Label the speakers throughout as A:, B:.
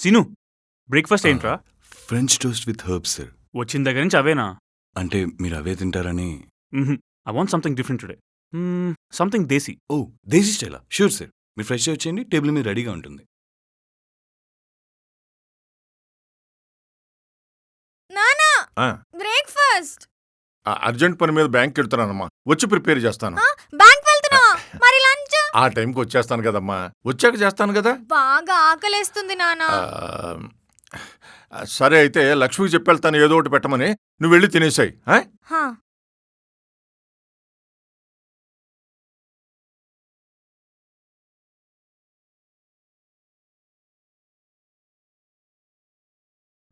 A: Scene breakfast ఏంట్రా?
B: French toast with herbs sir.
A: వచ్చిన దగ్గర నుంచి అవేనా?
B: అంటే మీరు అవే తింటారని.
A: I want something different today. Something desi.
B: ఓ దేశీ స్టైలా? షూర్ సార్, మీరు ఫ్రెష్గా వచ్చేయండి, టేబుల్ మీద రెడీగా ఉంటుంది.
C: నానా
D: ఆ,
C: బ్రేక్ఫాస్ట్.
D: అర్జెంట్ పని మీద బ్యాంక్ వెళ్తున్నానమ్మా, వచ్చి ప్రిపేర్ చేస్తాను.
C: బ్యాంక్ వెళ్తున్నావా? మరి లంచ్?
D: ఆ టైంకి వచ్చేస్తాను కదమ్మా, వచ్చాక చేస్తాను కదా.
C: బాగా ఆకలేస్తుంది నానా.
D: సరే అయితే లక్ష్మికి చెప్పెళ్తాను ఏదో ఒకటి పెట్టమని, నువ్వు వెళ్ళి తినేసాయి.
C: హా.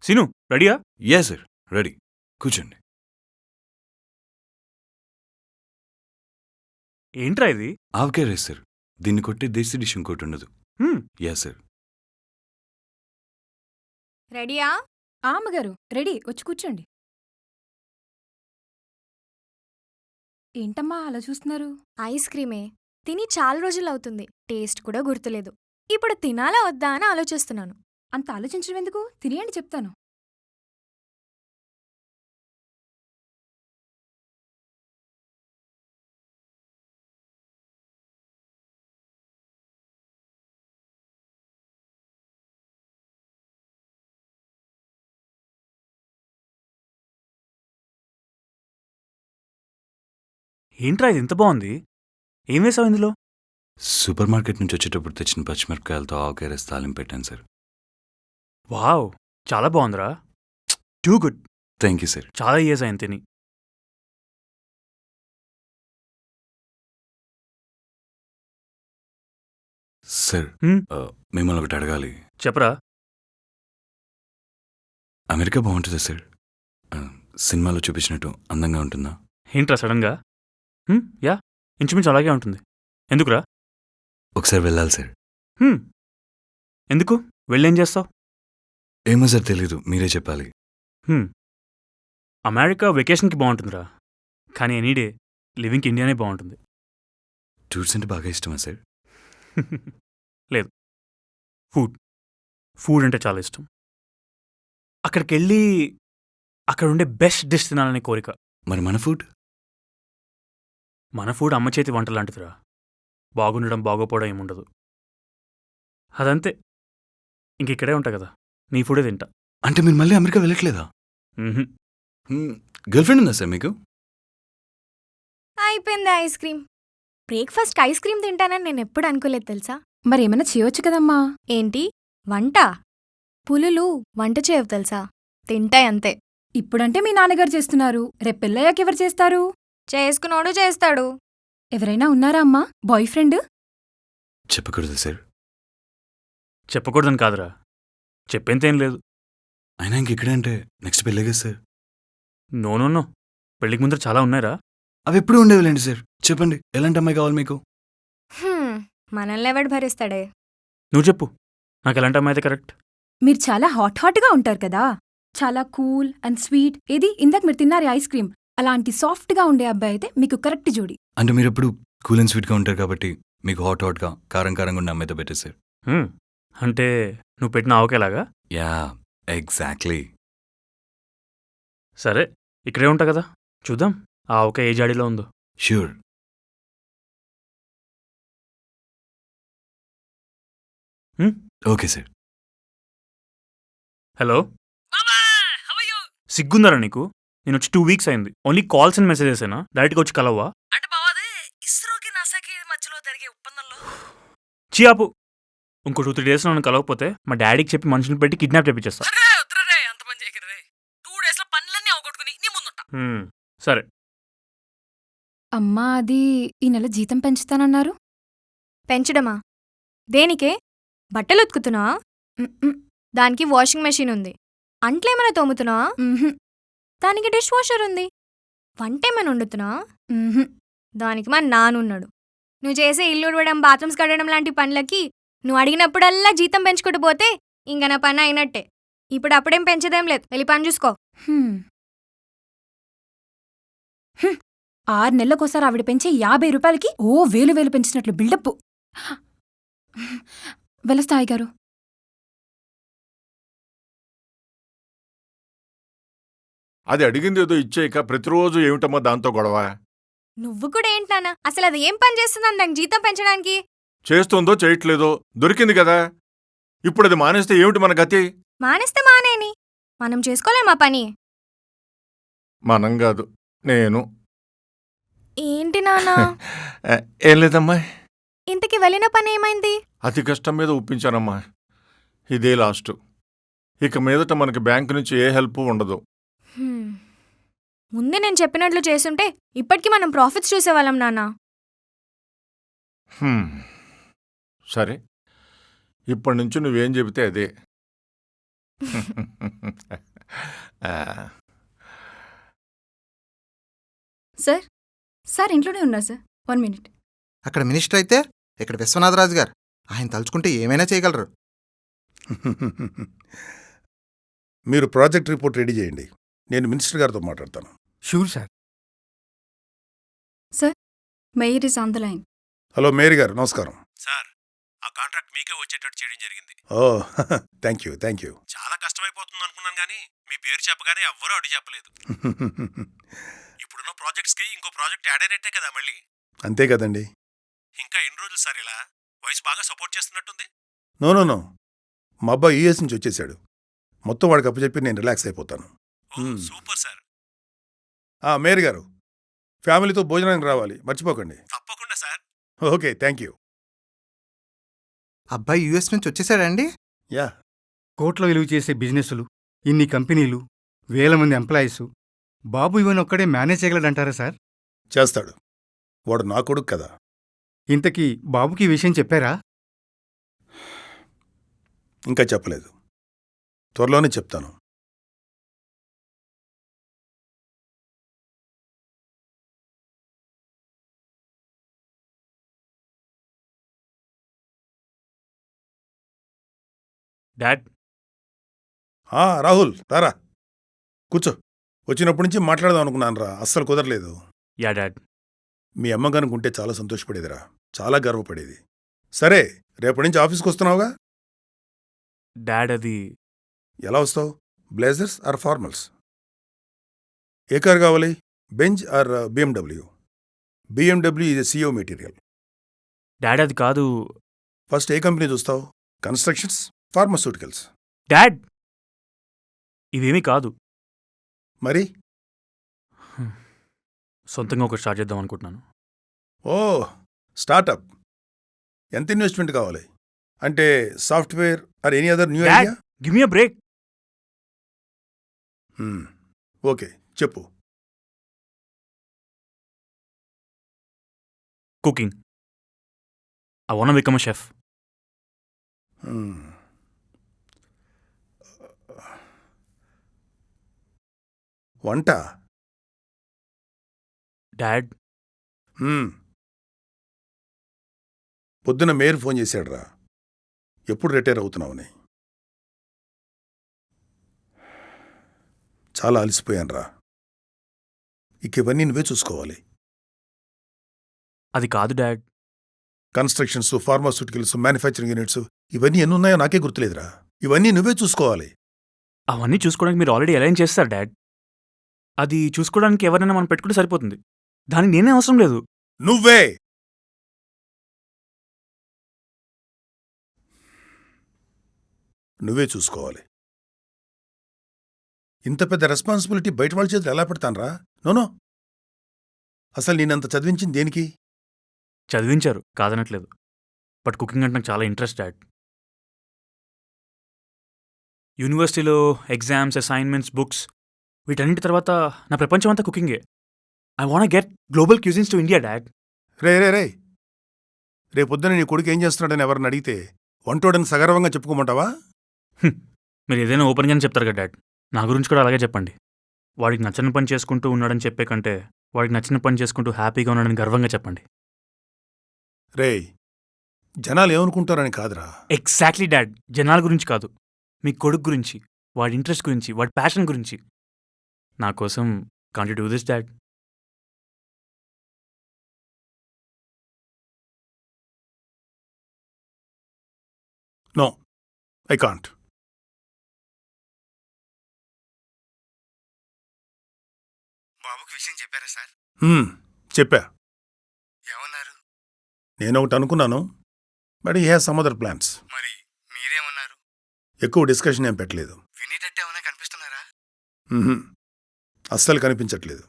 A: సీను రెడీయా?
B: Yeah sir, ready. కూర్చోండి.
A: ఏంట్రా ఇది?
B: ఆవకాయ రైస్ సార్. దీన్ని కొట్టే దేశీ డిష్ ఇంకోటి ఉండదు. Yeah sir.
C: రెడీయా?
E: అమ్మగారు రెడీ, వచ్చి కూర్చోండి. ఏంటమ్మా అలా చూస్తున్నారు?
C: ఐస్ క్రీమే తిని చాలా రోజులవుతుంది, టేస్ట్ కూడా గుర్తులేదు. ఇప్పుడు తినాలా వద్దా అని ఆలోచిస్తున్నాను.
E: అంత ఆలోచించడం ఎందుకు, తినేయండి చెప్తాను.
A: ఏంట్రా ఇది ఇంత బాగుంది? ఏం వేసావు ఇందులో?
B: సూపర్ మార్కెట్ నుంచి వచ్చేటప్పుడు తెచ్చిన పచ్చిమిరపకాయలతో ఆవకాయ రైస్ తాలింపు పెట్టాను సార్.
A: వావ్, చాలా బాగుందిరా. Too good.
B: Thank you sir.
A: చాలా ఇయర్స్ అయింది తిని.
B: సార్, మిమ్మల్ని ఒకటి అడగాలి.
A: చెప్పరా.
B: అమెరికా బాగుంటుందా సార్? సినిమాలో చూపించినట్టు అందంగా ఉంటుందా?
A: ఏంట్రా సడన్గా? యా, ఇంచుమించు అలాగే ఉంటుంది. ఎందుకురా?
B: ఒకసారి వెళ్ళాలి సార్.
A: ఎందుకు? వెళ్ళేం చేస్తావు?
B: ఏమో సార్, తెలీదు, మీరే చెప్పాలి.
A: అమెరికా వెకేషన్కి బాగుంటుందిరా, కానీ ఎనీడే లివింగ్కి ఇండియానే బాగుంటుంది.
B: టూర్స్ అంటే బాగా ఇష్టమా సార్?
A: లేదు, ఫుడ్ అంటే చాలా ఇష్టం. అక్కడికి వెళ్ళి అక్కడ ఉండే బెస్ట్ డిష్ తినాలనే కోరిక.
B: మరి మన ఫుడ్?
A: మన ఫుడ్ అమ్మ చేతి వంట లాంటిదిరా. బాగుండడం బాగోపోవడం ఏముండదు. అదంతే. ఇంక ఇక్కడే ఉంటా కదా, నీ ఫుడే తింటా.
B: అంటే మీరు మళ్ళీ అమెరికా వెళ్ళట్లేదా? గర్ల్ ఫ్రెండ్ ఉందా సార్ మీకు?
C: అయిపోయింది ఐస్ క్రీమ్. బ్రేక్ఫాస్ట్కి ఐస్ క్రీమ్ తింటానని నేను ఎప్పుడు అనుకోలేదు తెలుసా.
E: మరేమైనా చేయొచ్చు కదమ్మా.
C: ఏంటి వంట? పులులు వంట చేయవు తెలుసా, తింటాయి అంతే.
E: ఇప్పుడంటే మీ నాన్నగారు చేస్తున్నారు, రేపు పెళ్ళయ్యాక ఎవరు చేస్తారు?
C: చేసుకున్నోడు చేస్తాడు.
E: ఎవరైనా ఉన్నారా అమ్మా బాయ్ ఫ్రెండ్?
B: చెప్పకూడదు సార్.
A: చెప్పకూడదని కాదురా, చెప్పేంతేం లేదు.
B: అయినా ఇంక ఇక్కడే అంటే నెక్స్ట్ పెళ్ళే కదా సార్.
A: నో, పెళ్ళికి ముందర చాలా ఉన్నాయిరా.
B: అవి ఎప్పుడు ఉండేవిలేండి సార్. చెప్పండి, ఎలాంటి అమ్మాయి కావాలి మీకు?
C: మనల్ని ఎవడు భరిస్తాడే?
A: నువ్వు చెప్పు, నాకు ఎలాంటి అమ్మాయి అయితే కరెక్ట్?
E: మీరు చాలా హాట్గా ఉంటారు కదా, చాలా కూల్ అండ్ స్వీట్. ఏది ఇందాక మీరు తిన్నారు ఐస్ క్రీమ్, అలాంటి సాఫ్ట్గా ఉండే అబ్బాయి అయితే మీకు కరెక్ట్ జోడి.
B: అంటే మీరు ఎప్పుడు కూల్ అండ్ స్వీట్గా ఉంటారు కాబట్టి మీకు హాట్గా కారంగా ఉండే అమ్మాయితో పెట్టే సార్.
A: అంటే నువ్వు పెట్టిన ఆవకేలాగా?
B: Yeah, exactly.
A: సరే, ఇక్కడే ఉంటా కదా, చూద్దాం ఆ ఆవకాయ ఏ జాడీలో ఉందో.
B: ష్యూర్. Okay sir.
A: హలో, సిగ్గుందరా నీకు? నేను వచ్చి 2 weeks అయింది. ఓన్లీ కాల్స్ అండ్ మెసేజెసేనా? డైరెక్ట్గా వచ్చి కలవ్వా?
F: అంటే బావాదే ఇస్రోకి నాసాకి మధ్యలో జరిగే ఒప్పందంలో
A: చియాపు. ఇంకో 2-3 days నన్ను కలవకపోతే మా డాడీకి చెప్పి మనుషులు పెట్టి కిడ్నాప్ చేపించేస్తా.
F: వద్దురే అంత పని చేయకరే. 2 days లో పనులన్నీ అవగొట్టుకుని నీ ముందుంటా.
A: సరే.
E: అమ్మా, అది ఈ నెల జీతం పెంచుతానన్నారు.
C: పెంచడమా? దేనికే? బట్టలు ఉతుకుతున్నావా? దానికి వాషింగ్ మెషిన్ ఉంది. అంట్లేమైనా తోముతున్నావా? దానికి డిష్ వాషర్ ఉంది. వంటేమైనా వండుతున్నావా? దానికి మా నానున్నాడు. నువ్వు చేసే ఇల్లు ఉడవడం, బాత్రూమ్స్ కడగడం లాంటి పనులకి నువ్వు అడిగినప్పుడల్లా జీతం పెంచుకుంటూ పోతే ఇంక నా పని అయినట్టే. ఇప్పుడు అప్పుడేం పెంచేదేం లేదు, వెళ్ళి పని చూసుకో.
E: 6 నెలలకోసారి ఆవిడ పెంచే 50 రూపాయలకి వేలు పెంచినట్లు బిల్డప్. వెళ్ళొస్తాయి గారు.
D: అది అడిగింది ఏదో ఇచ్చేయక ప్రతిరోజు ఏమిటమ్మా దాంతో గొడవ?
C: నువ్వు కూడా ఏంటి నాన్న, అసలు అది ఏం పని చేస్తుందని దానికి జీతం పెంచడానికి?
D: చేస్తుందో చేయట్లేదో దొరికింది కదా. ఇప్పుడు అది మానేస్తే ఏమిటి మన గతి?
C: మానేస్తే మానేని, మనం చేసుకోలేమా పని?
D: మనం కాదు, నేను.
C: ఏంటి నాన్న?
D: ఏం లేదమ్మా,
C: ఇంతకి వెళ్ళిన పని ఏమైంది?
D: అతి కష్టం మీద ఒప్పించానమ్మా. ఇదే లాస్ట్. ఇక మీదట మనకి బ్యాంకు నుంచి ఏ హెల్ప్ ఉండదు.
C: హ్మ్. ముందే నేను చెప్పినట్లు చేసుంటే ఇప్పటికి మనం ప్రాఫిట్స్ చూసేవాళ్ళం నాన్న.
D: హ్మ్. సరే, ఇప్పటి నుంచి నువ్వేం చెబితే అదే. ఆ,
E: సార్ సార్ ఇంట్లోనే ఉన్నా సార్, 1 minute.
G: అక్కడ మినిస్టర్ అయితే ఇక్కడ విశ్వనాథరాజు గారు. ఆయన తలుచుకుంటే ఏమైనా చేయగలరు.
H: మీరు ప్రాజెక్ట్ రిపోర్ట్ రెడీ చేయండి. నేను మినిస్టర్ గారితో మాట్లాడతాను.
I: Sure sir.
E: Mayor is on the line.
H: Hello Mary గారు, నమస్కారం.
I: సార్, ఆ కాంట్రాక్ట్ మీకే వచ్చేటట్టు చేయడం జరిగింది.
H: Oh thank you.
I: చాలా కష్టమైపోతుంది అనుకున్నాను కానీ మీ పేరు చెప్పగానే ఎవ్వరూ అడిగి చెప్పలేదు. ఇప్పుడున్న ప్రాజెక్ట్స్కి ఇంకో ప్రాజెక్ట్ యాడ్ అయినట్టే కదా మళ్ళీ.
H: అంతే కదండి.
I: ఇంకా ఎన్ని రోజులు సార్ ఇలా? వయసు బాగా సపోర్ట్ చేస్తున్నట్టుంది.
H: నో మా అబ్బాయి యూఎస్ నుంచి వచ్చేసాడు. మొత్తం వాడికి అప్పచెప్పి నేను రిలాక్స్ అయిపోతాను.
I: Super sir.
H: మేరీ గారు, ఫ్యామిలీతో భోజనానికి రావాలి, మర్చిపోకండి.
I: తప్పకుండా సార్.
H: Okay, thank you.
G: అబ్బాయి యుఎస్ నుంచి వచ్చేసాడండి.
H: యా,
I: కోట్ల విలువ చేసే బిజినెస్లు, ఇన్ని కంపెనీలు, వేల మంది ఎంప్లాయీస్, బాబు ఇవన్నీ ఒక్కడే మేనేజ్ చేయగలడంటారా సార్?
H: చేస్తాడు. వాడు నా కొడుకు కదా.
I: ఇంతకీ బాబుకి ఈ విషయం చెప్పారా?
H: ఇంకా చెప్పలేదు, త్వరలోనే చెప్తాను.
A: డాడ్,
H: రాహుల్ రారా, కూర్చో. వచ్చినప్పటి నుంచి మాట్లాడదాం అనుకున్నాను రా, అస్సలు కుదరలేదు.
A: Yeah dad.
H: మీ అమ్మ కనుకుంటే చాలా సంతోషపడేదిరా, చాలా గర్వపడేది. సరే, రేపటి నుంచి ఆఫీస్కి వస్తున్నావుగా?
A: డాడ్, అది
H: ఎలా వస్తావు? Blazers or formals? ఏ కార్ కావాలి? Benz or BMW? BMW is a CEO material.
A: Dad అది కాదు.
H: ఫస్ట్ ఏ కంపెనీ చూస్తావు? Constructions, pharmaceuticals?
A: డాడ్, ఇవేమీ కాదు.
H: మరి
A: సొంతంగా ఒకటి స్టార్ట్ చేద్దాం అనుకుంటున్నాను.
H: ఓ, స్టార్టప్. ఎంత ఇన్వెస్ట్మెంట్ కావాలి? అంటే software or any other new
A: dad,
H: idea?
A: Give me a break.
H: Okay, చెప్పు.
A: Cooking. I want to become a chef.
H: వంట?
A: డాడ్,
H: పొద్దున మేయర్ ఫోన్ చేశాడురా, ఎప్పుడు రిటైర్ అవుతున్నావని. చాలా అలసిపోయానురా. ఇక ఇవన్నీ నువ్వే చూసుకోవాలి.
A: అది కాదు dad.
H: Constructions, pharmaceuticals, manufacturing units, ఇవన్నీ ఎన్నున్నాయో నాకే గుర్తులేదురా. ఇవన్నీ నువ్వే చూసుకోవాలి.
A: అవన్నీ చూసుకోవడానికి మీరు ఆల్రెడీ అలైన్ చేస్తారు డాడ్. అది చూసుకోవడానికి ఎవరైనా మనం పెట్టుకుంటే సరిపోతుంది. దానికి నేనే అవసరం లేదు.
H: నువ్వే. నువ్వే చూసుకోవాలి. ఇంత పెద్ద రెస్పాన్సిబిలిటీ బయట వాళ్ళ చేతులు ఎలా పెడతానరా? నోనో. అసలు నేనంత చదివించింది దేనికి?
A: చదివించారు, కాదనట్లేదు. బట్ కుకింగ్ అంటే నాకు చాలా ఇంట్రెస్ట్ డాడ్. యూనివర్సిటీలో ఎగ్జామ్స్, అసైన్మెంట్స్, బుక్స్, వీటన్నిటి తర్వాత నా ప్రపంచం అంతా కుకింగే. I want get global cuisines to India dad.
H: రే, రేపొద్దున నీ కొడుకు ఏం చేస్తున్నాడని ఎవరిని అడిగితే వంటోడని సగర్వంగా చెప్పుకోమంటావా?
A: మీరు ఏదైనా ఓపెన్గానే చెప్తారు కదా డాడ్. నా గురించి కూడా అలాగే చెప్పండి. వాడికి నచ్చని పని చేసుకుంటూ ఉన్నాడని చెప్పే కంటే వాడికి నచ్చిన పని చేసుకుంటూ హ్యాపీగా ఉన్నాడని గర్వంగా చెప్పండి.
H: రేయ్, జనాలు ఏమనుకుంటారని కాదురా.
A: Exactly dad. జనాల గురించి కాదు, మీ కొడుకు గురించి, వాడి ఇంట్రెస్ట్ గురించి, వాడి ప్యాషన్ గురించి. నా కోసం can't you do this dad?
H: No, I can't.
G: బాబుకి విషయం చెప్పారా సార్?
H: చెప్పా.
G: ఏమన్నారు?
H: నేను ఒకటి అనుకున్నాను, but he has some other plans.
G: మరి మీరేమన్నారు?
H: ఎక్కువ డిస్కషన్ ఏం పెట్టలేదు.
G: వినేటట్టు ఏమైనా కనిపిస్తున్నారా?
H: మ్మ్హ్మ్. అస్సలు కనిపించట్లేదు.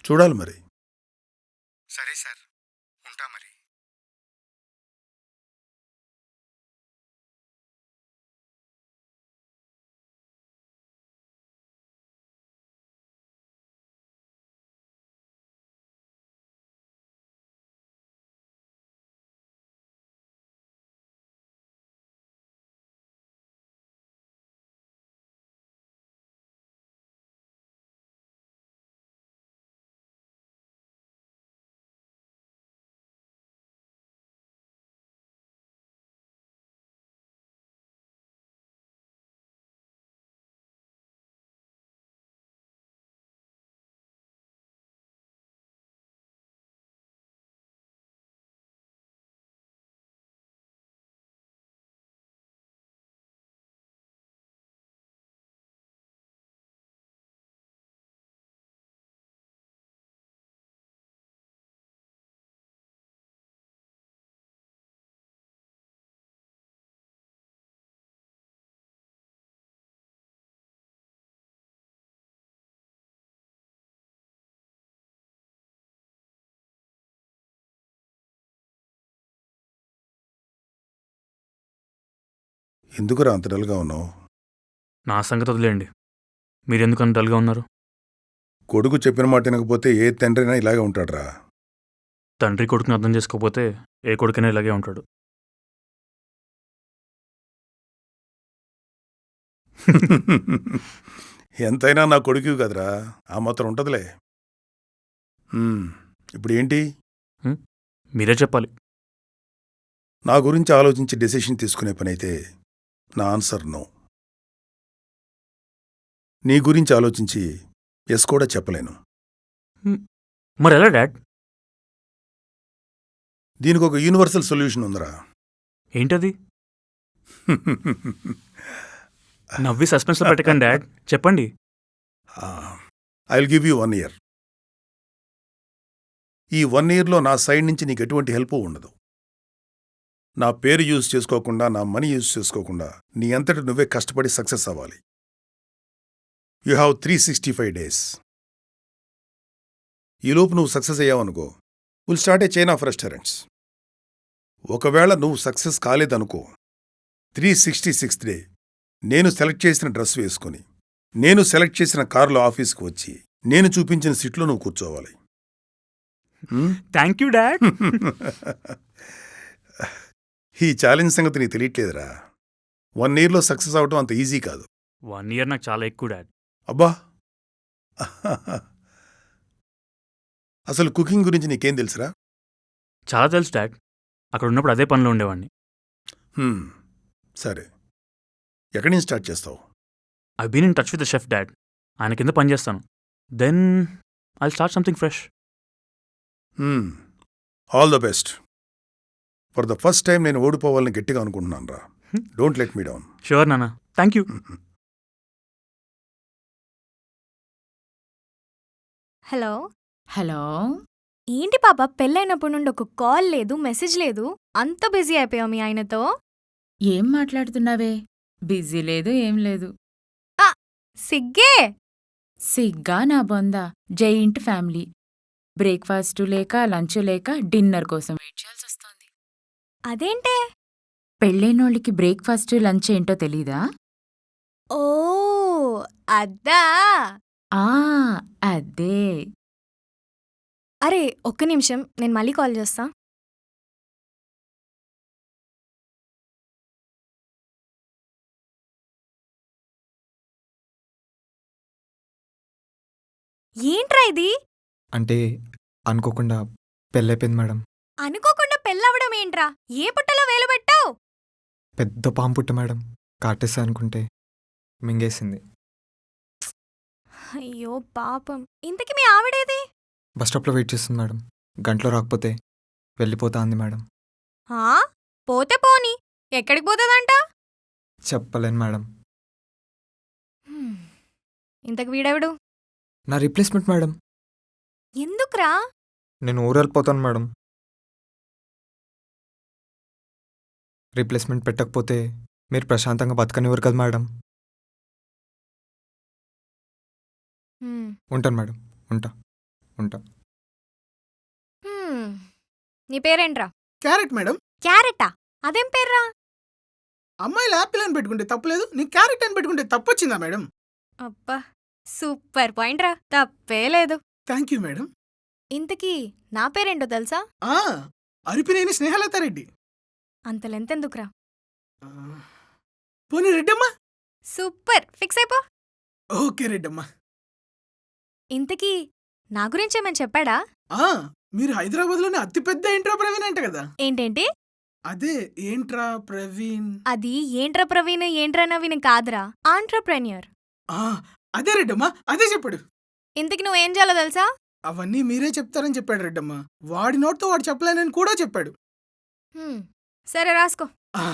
H: చూడాలి మరి.
G: సరే సార్, ఉంటా మరి.
H: ఎందుకురా అంత డల్గా ఉన్నావు?
A: నా సంగతి వదిలేయండి. మీరెందుకు అంత డల్గా ఉన్నారు?
H: కొడుకు చెప్పిన మాట వినకపోతే ఏ తండ్రైనా ఇలాగే ఉంటాడురా.
A: తండ్రి కొడుకుని అర్థం చేసుకోకపోతే ఏ కొడుకైనా ఇలాగే ఉంటాడు.
H: ఎంతైనా నా కొడుకు కదరా, ఆ మాత్రం ఉంటుందిలే. ఇప్పుడు ఏంటి?
A: మీరే చెప్పాలి.
H: నా గురించి ఆలోచించి డెసిషన్ తీసుకునే పనైతే నా ఆన్సర్ నో. నీ గురించి ఆలోచించి ఎస్ కూడా చెప్పలేను.
A: మరి ఎలా డాడ్?
H: దీనికి ఒక యూనివర్సల్ సొల్యూషన్ ఉందిరా.
A: ఏంటది? నవ్వి సస్పెన్స్లో పెట్టకండి డాడ్, చెప్పండి.
H: I will give you 1 year. ఈ 1 yearలో నా సైడ్ నుంచి నీకు ఎటువంటి హెల్ప్ ఉండదు. నా పేరు యూజ్ చేసుకోకుండా, నా మనీ యూజ్ చేసుకోకుండా నీ అంతటి నువ్వే కష్టపడి సక్సెస్ అవ్వాలి. You have 365 days. ఈలోపు నువ్వు సక్సెస్ అయ్యావనుకో, will start a chain of restaurants. ఒకవేళ నువ్వు సక్సెస్ కాలేదనుకో, 366th day నేను సెలెక్ట్ చేసిన డ్రెస్ వేసుకుని, నేను సెలెక్ట్ చేసిన కారులో ఆఫీస్కి వచ్చి, నేను చూపించిన సీట్లో నువ్వు కూర్చోవాలి.
A: Thank you dad.
H: ఈ ఛాలెంజ్ సంగతి నీకు తెలియట్లేదురా. 1 yearలో సక్సెస్ అవడం అంత ఈజీ కాదు.
A: 1 year నాకు చాలా ఎక్కువ డాడ్.
H: అబ్బా, అసలు కుకింగ్ గురించి నీకేం తెలుసురా?
A: చాలా తెలుసు డాడ్. అక్కడ ఉన్నప్పుడు అదే పనిలో ఉండేవాడిని.
H: సరే, ఎక్కడి నుంచి స్టార్ట్ చేస్తావు?
A: I been in touch with the chef dad. ఆయన కింద పని చేస్తాను. Then I start something fresh.
H: All the best. For the first time నేను ఓడిపోవాలని గట్టిగా అనుకుంటున్నాను రా. Don't let me down.
A: Sure నాన్న, థ్యాంక్ యూ.
C: హలో.
E: హలో,
C: ఏంటి పాప, పెళ్ళైనప్పటి నుండి ఒక కాల్ లేదు, మెసేజ్ లేదు, అంత బిజీ అయిపోయావు మీ ఆయనతో?
J: ఏం మాట్లాడుతున్నావే? బిజీ లేదు, ఏం లేదు.
C: సిగ్గే.
J: సిగ్గా నా బొంద. Giant family. బ్రేక్ఫాస్టు లేక, లంచ్ లేక, డిన్నర్ కోసం వెయిట్ చేయాల్సి వస్తోంది.
C: అదేంటే?
J: పెళ్ళైనోళ్ళకి బ్రేక్ఫాస్ట్, లంచ్ ఏంటో తెలీదా?
C: ఓ అద్దా.
J: ఆ అదే.
C: అరే ఒక్క నిమిషం, నేను మళ్ళీ కాల్ చేస్తా. ఏంట్రా ఇది?
K: అంటే అనుకోకుండా పెళ్ళైపోయింది మేడం.
C: అనుకోకుండా పెళ్ళవడం ఏంట్రా? ఏ పుట్టలో వేలు పెట్టావు?
K: పెద్ద పాము పుట్ట మేడం. కాటేసా అనుకుంటే మింగేసింది.
C: అయ్యో పాపం. ఇంతకీ మీ ఆవిడేది?
K: బస్ స్టాప్లో వెయిట్ చేస్తుంది మేడం. గంటలో రాకపోతే వెళ్ళిపోతా అంది మేడం.
C: పోతే పోనీ, ఎక్కడికి పోతుందంట?
K: చెప్పలేను మేడం.
C: ఇంతకు వీడెవడు?
K: నా రీప్లేస్మెంట్ మేడం.
C: ఎందుకురా?
K: నేను ఊరు వెళ్ళిపోతాను మేడం. రీప్లేస్మెంట్ పెట్టకపోతే మీరు ప్రశాంతంగా బతకనివ్వరు కదా మేడం.
C: హ్మ్.
K: ఉంటాను మేడం. ఉంటా.
C: నీ పేరేంట్రా?
L: Carrot madam.
C: క్యారెటా? అదేం పేర్రా?
L: అమ్మాయిలు యాపిల్ అని పెట్టుకుంటే తప్పులేదు, నీ క్యారెట్ అని పెట్టుకుంటే తప్పొచ్చిందా మేడం?
C: అబ్బా సూపర్ పాయింట్ రా, తప్పే లేదు.
L: Thank you madam.
C: ఇంతకీ నా పేరేంటో తెలుసా?
L: ఆ, అరిపినేని స్నేహలతారెడ్డి.
C: అంత లెంతెందుకురా?
L: పోనీ రెడ్డమ్మా?
C: సూపర్, ఫిక్స్ అయిపో.
L: ఓకే రెడ్డమ్మా.
C: ఇంతకీ నా గురించి ఏమని చెప్పాడా?
L: ఆ, మీరు హైదరాబాద్లోనే అతిపెద్ద ఏంట్రా ప్రవీణ్ అంట కదా?
C: ఏంటేంటి?
L: అదే ఏంట్రా ప్రవీణ్.
C: అది ఏంట్రా ప్రవీణ్ ఏంట్రా నవీన్ కాదురా, ఆంట్రప్రెన్యూర్.
L: ఆ, అదే రెడ్డమ్మా, అదే చెప్పాడు.
C: ఇంతకి నువ్వేం చేయాలో తెలుసా?
L: అవన్నీ మీరే చెప్తారని చెప్పాడు రెడ్డమ్మా. వాడి నోట్తో వాడు చెప్పలేనని కూడా చెప్పాడు.
C: సరే రాసుకో.
L: ఆ,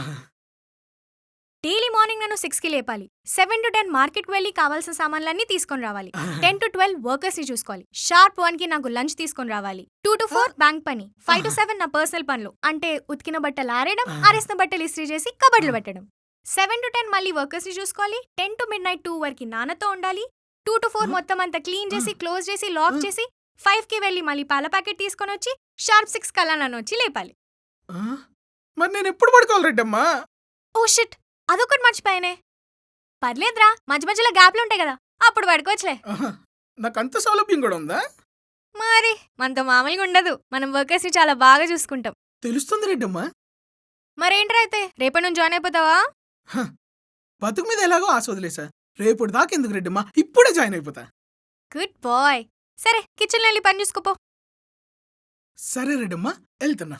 C: డైలీ మార్నింగ్ నన్ను 6కి లేపాలి. 7 to 10 మార్కెట్కి వెళ్ళి కావాల్సిన సామాన్లన్నీ తీసుకొని రావాలి. 10 to 12 వర్కర్స్ని చూసుకోవాలి. షార్ప్ 1కి నాకు లంచ్ తీసుకొని రావాలి. 2 to 4 బ్యాంక్ పని. 5 to 7 నా పర్సనల్ పనులు, అంటే ఉతికిన బట్టలు ఆరేయడం, ఆరేసిన బట్టలు ఇస్త్రీ చేసి కబడ్లు పెట్టడం. 7 to 10 మళ్ళీ వర్కర్స్ని చూసుకోవాలి. 10 to midnight 2 వరకు నాన్నతో ఉండాలి. 2 to 4 మొత్తం అంతా క్లీన్ చేసి క్లోజ్ చేసి లాక్ చేసి 5కి వెళ్ళి మళ్ళీ పాల ప్యాకెట్ తీసుకొని వచ్చి షార్ప్ 6 కల్లా నన్ను వచ్చి లేపాలి.
L: మరి నేను ఎప్పుడు పడుకోవాలి రెడ్డమ్మా?
C: ఓ షిట్, అదొకటి మర్చిపోయానే. పర్లేదురా, మధ్య మధ్యలో గ్యాప్లు ఉంటాయి కదా, అప్పుడు పడుకోవచ్చులే.
L: నాకంత సౌలభ్యం కూడా ఉందా?
C: మరి మనతో మామూలుగా ఉండదు, మనం వర్కర్స్ని చాలా బాగా చూసుకుంటాం.
L: తెలుస్తుంది రెడ్డమ్మా.
C: మరేంట్రా అయితే రేపటి నుంచి జాయిన్ అయిపోతావా?
L: బతుకు మీద ఎలాగో ఆశ వదిలేసా. రేపు దాకా ఎందుకు రెడ్డమ్మా, ఇప్పుడే జాయిన్ అయిపోతా.
C: Good boy. సరే కిచెన్లో వెళ్ళి పని చూసుకోపో.
L: సరే రెడ్డమ్మా, వెళ్తున్నా.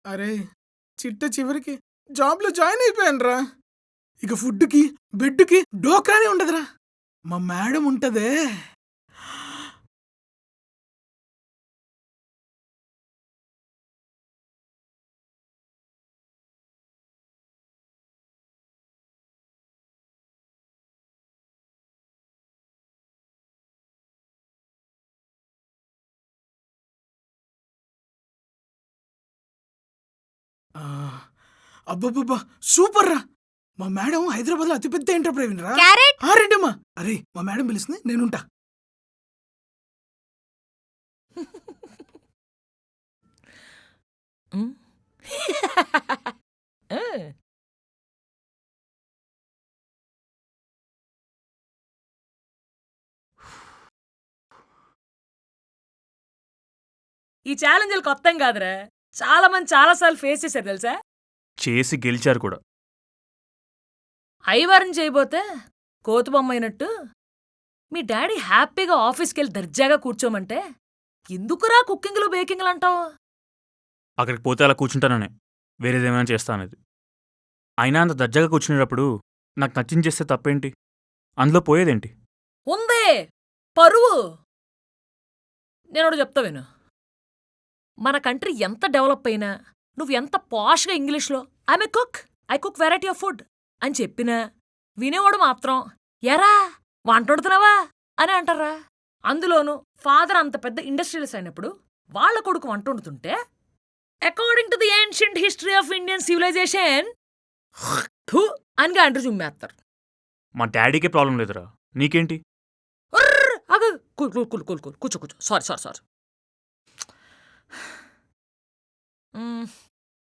L: అరే, చిట్ట చివరికి జాబ్లో జాయిన్ అయిపోయానురా. ఇక ఫుడ్కి బెడ్కి డోక్రానే ఉండదురా. మా మేడం ఉంటదే. అబ్బబ్బబ్బా, సూపర్ రా. మా మేడం హైదరాబాద్ లో అతిపెద్ద ఎంటర్ప్రైవిన్ రా.
C: క్యారెట్
L: రెడ్డమ్మా. అరే, మా మేడం పిలుస్తుంది, నేనుంటా.
F: ఈ ఛాలెంజ్లు కొత్తం కాదురా, చాలా మంది చాలాసార్లు ఫేస్ చేశారు తెలుసా.
A: చేసి గెలిచారు కూడా.
F: ఐవారం చేయబోతే కోతుబొమ్మ అయినట్టు మీ డాడీ హ్యాపీగా ఆఫీస్కి వెళ్ళి దర్జాగా కూర్చోమంటే ఎందుకురా కుకింగ్లు బేకింగ్లు అంటావు?
A: అక్కడికి పోతే అలా కూర్చుంటాననే, వేరేదేమైనా చేస్తానది. అయినా అంత దర్జాగా కూర్చునేటప్పుడు నాకు నచ్చింది చేస్తే తప్పేంటి? అందులో పోయేదేంటి?
F: ఉందే పరువు. నేనోడు చెప్తా విను. మన కంట్రీ ఎంత డెవలప్ అయినా, నువ్వు ఎంత పాష్గా ఇంగ్లీష్లో I'm a cook, I cook variety of food అని చెప్పినా వినేవాడు మాత్రం ఎరా వంట వండుతున్నావా అని అంటారా. అందులోనూ ఫాదర్ అంత పెద్ద ఇండస్ట్రియలిస్ట్ అయినప్పుడు వాళ్ళ కొడుకు వంట వండుతుంటే according to the ancient history of Indian civilization అనిగా అంటారు చుమ్మేస్తారు.
A: మా డాడీకే ప్రాబ్లం లేదురా, నీకేంటి?
F: కూర్చో కూర్చో. సారీ.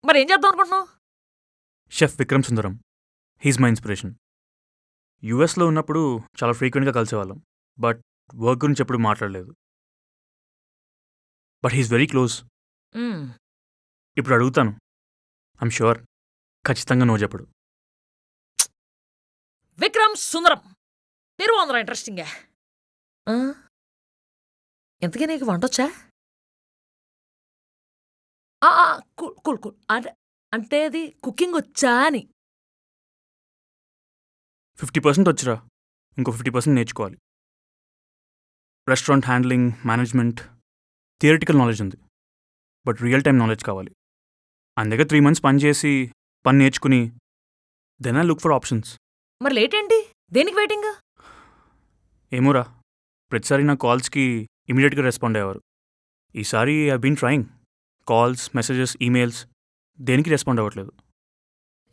F: మరేం చేద్దాం అనుకుంటున్నావు?
A: Chef Vikram Sundaram, he's my inspiration. యుఎస్లో ఉన్నప్పుడు చాలా ఫ్రీక్వెంట్గా కలిసేవాళ్ళం, బట్ వర్క్ గురించి ఎప్పుడు మాట్లాడలేదు. But he's very close. ఇప్పుడు అడుగుతాను, ఐమ్ షూర్ ఖచ్చితంగా నో చెప్పడు.
F: విక్రమ్ సుందరం పేరు అందరూ ఇంట్రెస్టింగే. ఎంతకీ నీకు వంటొచ్చా? కూల్ అంటే అది కుకింగ్ వచ్చా అని.
A: 50% వచ్చిరా, ఇంకో 50% నేర్చుకోవాలి. Restaurant handling, management, theoretical knowledge ఉంది, బట్ రియల్ టైం నాలెడ్జ్ కావాలి. అందుకే 3 months పని చేసి పని నేర్చుకుని then I look for options.
F: మరి లేట్ ఏంటి? దేనికి వెయిటింగ్?
A: ఏమోరా, ప్రతిసారి నా కాల్స్కి ఇమీడియట్గా రెస్పాండ్ అయ్యేవారు. ఈసారి I been trying. Calls, messages, emails దేనికి రెస్పాండ్ అవ్వట్లేదు.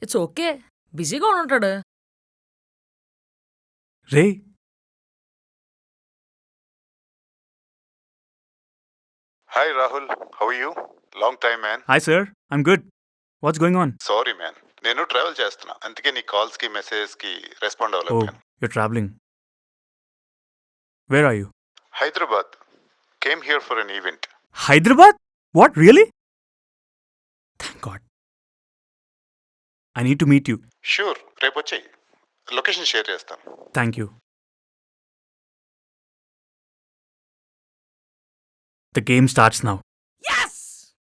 F: ఇట్స్ ఓకే, బిజీగా ఉంటాడు.
A: రే,
M: hi Rahul, how you? Long time man.
A: Hi sir, I'm good. What's going on?
M: Sorry man, నేను ట్రావెల్ చేస్తున్నా, అందుకే నీ కాల్స్కి మెసేజెస్కి రెస్పాండ్
A: ఓ,
M: అవ్వలేకపోయాను.
A: Your travelling. Where are you?
M: Hyderabad. Came here for an event.
A: Hyderabad? What, really? Thank God. I need to meet you.
M: Sure, రేపు వచ్చేయి, location share చేస్తాను.
A: Thank you. The game starts now.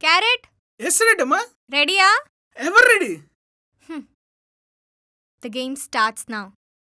C: క్యారెట్
L: ఎస్ రెడ్డమ్మా.
C: రెడీయా?
L: ఎవరు ready?
C: The game starts now.